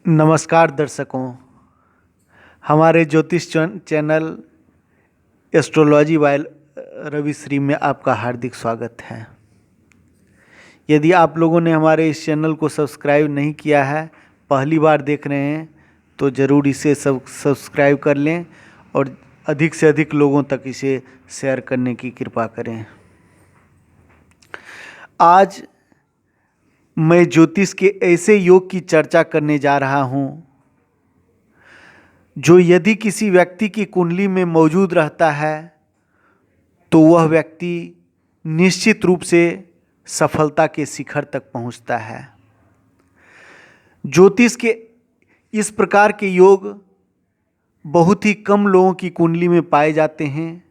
नमस्कार दर्शकों, हमारे ज्योतिष channel astrology by Ravi Shri में आपका हार्दिक स्वागत है। यदि आप लोगों ने हमारे इस चैनल को सब्सक्राइब नहीं किया है, पहली बार देख रहे हैं तो ज़रूर इसे सब्सक्राइब कर लें और अधिक से अधिक लोगों तक इसे शेयर करने की कृपा करें। आज मैं ज्योतिष के ऐसे योग की चर्चा करने जा रहा हूं जो यदि किसी व्यक्ति की कुंडली में मौजूद रहता है तो वह व्यक्ति निश्चित रूप से सफलता के शिखर तक पहुंचता है। ज्योतिष के इस प्रकार के योग बहुत ही कम लोगों की कुंडली में पाए जाते हैं,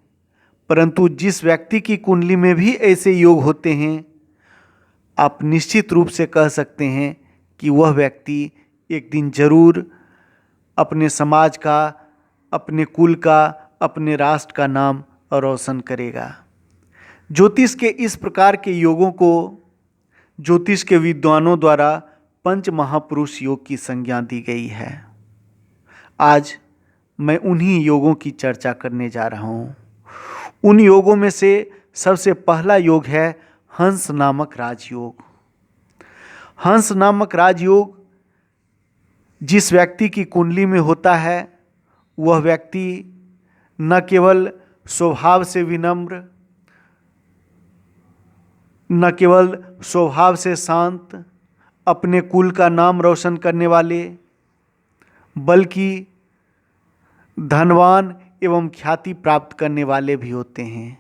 परंतु जिस व्यक्ति की कुंडली में भी ऐसे योग होते हैं, आप निश्चित रूप से कह सकते हैं कि वह व्यक्ति एक दिन जरूर अपने समाज का, अपने कुल का, अपने राष्ट्र का नाम रोशन करेगा। ज्योतिष के इस प्रकार के योगों को ज्योतिष के विद्वानों द्वारा पंच महापुरुष योग की संज्ञा दी गई है। आज मैं उन्हीं योगों की चर्चा करने जा रहा हूँ। उन योगों में से सबसे पहला योग है हंस नामक राजयोग। हंस नामक राजयोग जिस व्यक्ति की कुंडली में होता है, वह व्यक्ति न केवल स्वभाव से विनम्र, न केवल स्वभाव से शांत, अपने कुल का नाम रोशन करने वाले, बल्कि धनवान एवं ख्याति प्राप्त करने वाले भी होते हैं।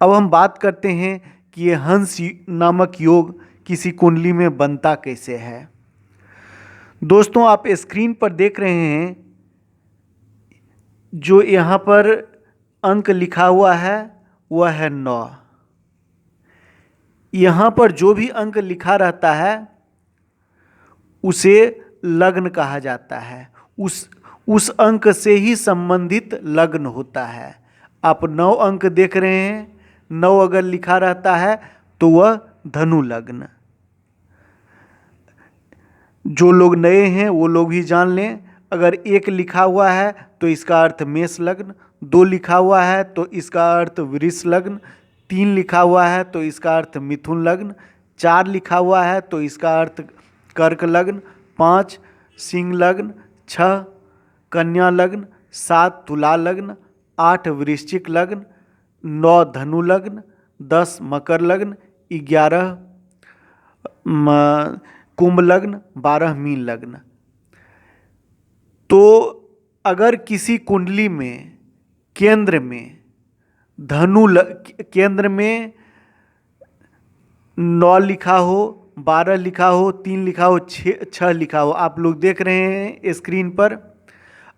अब हम बात करते हैं कि ये हंस नामक योग किसी कुंडली में बनता कैसे है। दोस्तों, आप स्क्रीन पर देख रहे हैं जो यहाँ पर अंक लिखा हुआ है वह है 9। यहाँ पर जो भी अंक लिखा रहता है उसे लग्न कहा जाता है। उस अंक से ही संबंधित लग्न होता है। आप 9 अंक देख रहे हैं, 9 अगर लिखा रहता है तो वह धनु लग्न। जो लोग नए हैं वो लोग भी जान लें, अगर 1 लिखा हुआ है तो इसका अर्थ मेष लग्न, 2 लिखा हुआ है तो इसका अर्थ वृष लग्न, 3 लिखा हुआ है तो इसका अर्थ मिथुन लग्न, 4 लिखा हुआ है तो इसका अर्थ कर्क लग्न, 5 सिंह लग्न, 6 कन्या लग्न, 7 तुला लग्न, 8 वृश्चिक लग्न, 9 धनु लग्न, 10 मकर लग्न, 11 कुंभ लग्न, 12 मीन लग्न। तो अगर किसी कुंडली में केंद्र में केंद्र में 9 लिखा हो, 12 लिखा हो, 3 लिखा हो, 6 लिखा हो, आप लोग देख रहे हैं स्क्रीन पर,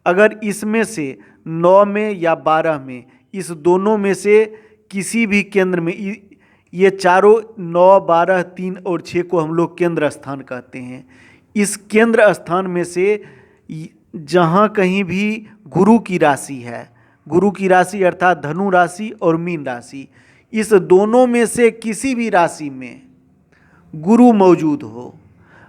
अगर इसमें से 9 में या 12 में, इस दोनों में से किसी भी केंद्र में, ये चारों 9, 12, 3 और 6 को हम लोग केंद्र स्थान कहते हैं। इस केंद्र स्थान में से जहाँ कहीं भी गुरु की राशि है, गुरु की राशि अर्थात धनु राशि और मीन राशि, इस दोनों में से किसी भी राशि में गुरु मौजूद हो,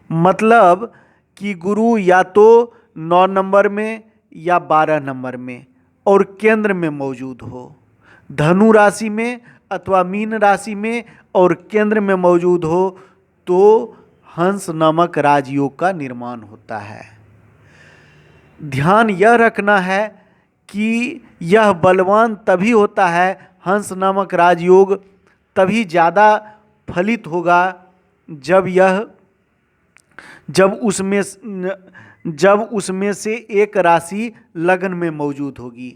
मतलब कि गुरु या तो 9 नंबर में या 12 नंबर में और केंद्र में मौजूद हो, धनु राशि में अथवा मीन राशि में और केंद्र में मौजूद हो, तो हंस नामक राजयोग का निर्माण होता है। ध्यान यह रखना है कि यह बलवान तभी होता है, हंस नामक राजयोग तभी ज़्यादा फलित होगा जब उसमें से एक राशि लग्न में मौजूद होगी।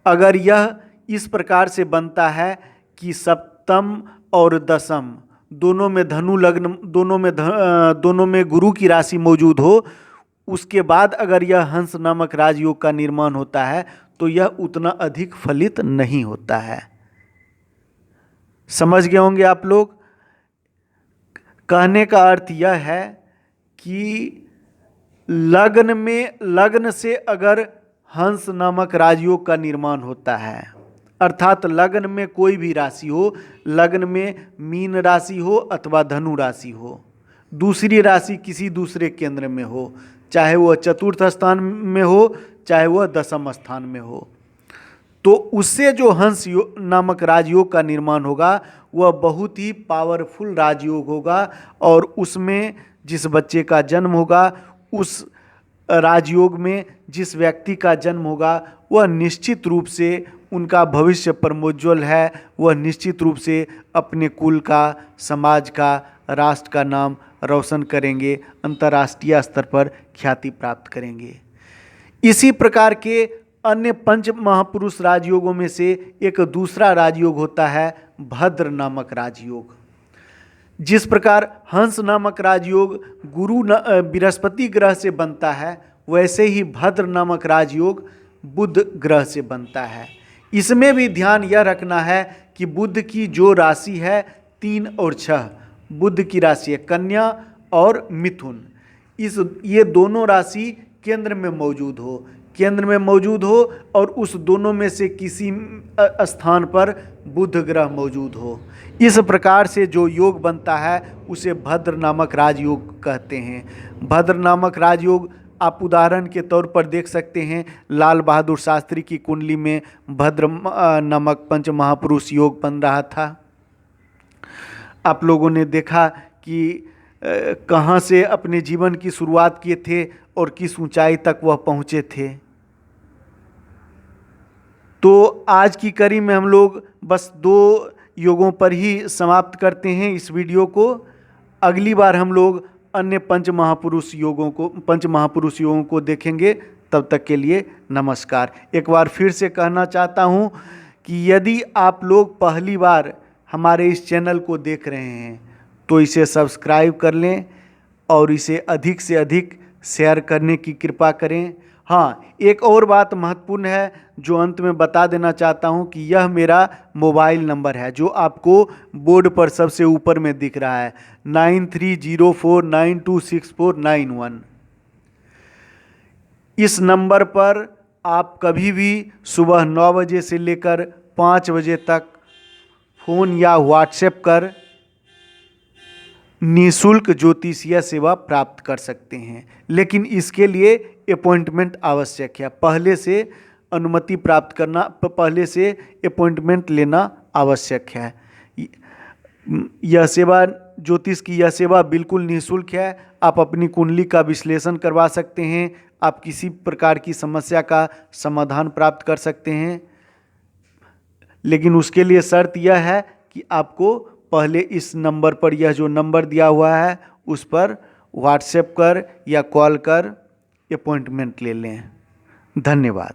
अगर यह इस प्रकार से बनता है कि सप्तम और दशम दोनों में धनु लग्न, दोनों में गुरु की राशि मौजूद हो, उसके बाद अगर यह हंस नामक राजयोग का निर्माण होता है तो यह उतना अधिक फलित नहीं होता है। समझ गए होंगे आप लोग। कहने का अर्थ यह है कि लग्न से अगर हंस नामक राजयोग का निर्माण होता है, अर्थात लग्न में कोई भी राशि हो, लग्न में मीन राशि हो अथवा धनु राशि हो, दूसरी राशि किसी दूसरे केंद्र में हो, चाहे वह चतुर्थ स्थान में हो चाहे वह दशम स्थान में हो। तो उससे जो हंस नामक राजयोग का निर्माण होगा वह बहुत ही पावरफुल राजयोग होगा, और उसमें जिस बच्चे का जन्म होगा, उस राजयोग में जिस व्यक्ति का जन्म होगा, वह निश्चित रूप से उनका भविष्य परमोज्वल है। वह निश्चित रूप से अपने कुल का, समाज का, राष्ट्र का नाम रोशन करेंगे, अंतर्राष्ट्रीय स्तर पर ख्याति प्राप्त करेंगे। इसी प्रकार के अन्य पंच महापुरुष राजयोगों में से एक दूसरा राजयोग होता है भद्र नामक राजयोग। जिस प्रकार हंस नामक राजयोग गुरु बृहस्पति ग्रह से बनता है, वैसे ही भद्र नामक राजयोग बुध ग्रह से बनता है। इसमें भी ध्यान यह रखना है कि बुध की जो राशि है 3 और 6, बुध की राशि है कन्या और मिथुन, ये दोनों राशि केंद्र में मौजूद हो और उस दोनों में से किसी स्थान पर बुध ग्रह मौजूद हो। इस प्रकार से जो योग बनता है उसे भद्र नामक राजयोग कहते हैं। भद्र नामक राजयोग आप उदाहरण के तौर पर देख सकते हैं, लाल बहादुर शास्त्री की कुंडली में भद्र नामक पंच महापुरुष योग बन रहा था। आप लोगों ने देखा कि कहाँ से अपने जीवन की शुरुआत किए थे और किस ऊंचाई तक वह पहुँचे थे। तो आज की कड़ी में हम लोग बस 2 योगों पर ही समाप्त करते हैं इस वीडियो को। अगली बार हम लोग अन्य पंच महापुरुष योगों को देखेंगे। तब तक के लिए नमस्कार। एक बार फिर से कहना चाहता हूँ कि यदि आप लोग पहली बार हमारे इस चैनल को देख रहे हैं तो इसे सब्सक्राइब कर लें और इसे अधिक से अधिक शेयर करने की कृपा करें। हाँ, एक और बात महत्वपूर्ण है जो अंत में बता देना चाहता हूँ कि यह मेरा मोबाइल नंबर है जो आपको बोर्ड पर सबसे ऊपर में दिख रहा है 9304926491। इस नंबर पर आप कभी भी सुबह 9 बजे से लेकर 5 बजे तक फ़ोन या व्हाट्सएप कर निःशुल्क ज्योतिषीय सेवा प्राप्त कर सकते हैं, लेकिन इसके लिए अपॉइंटमेंट आवश्यक है। पहले से अनुमति प्राप्त करना, पहले से अपॉइंटमेंट लेना आवश्यक है। यह सेवा, ज्योतिष की यह सेवा बिल्कुल निःशुल्क है। आप अपनी कुंडली का विश्लेषण करवा सकते हैं, आप किसी प्रकार की समस्या का समाधान प्राप्त कर सकते हैं, लेकिन उसके लिए शर्त यह है कि आपको पहले इस नंबर पर, यह जो नंबर दिया हुआ है उस पर व्हाट्सएप कर या कॉल कर अपॉइंटमेंट ले लें। धन्यवाद।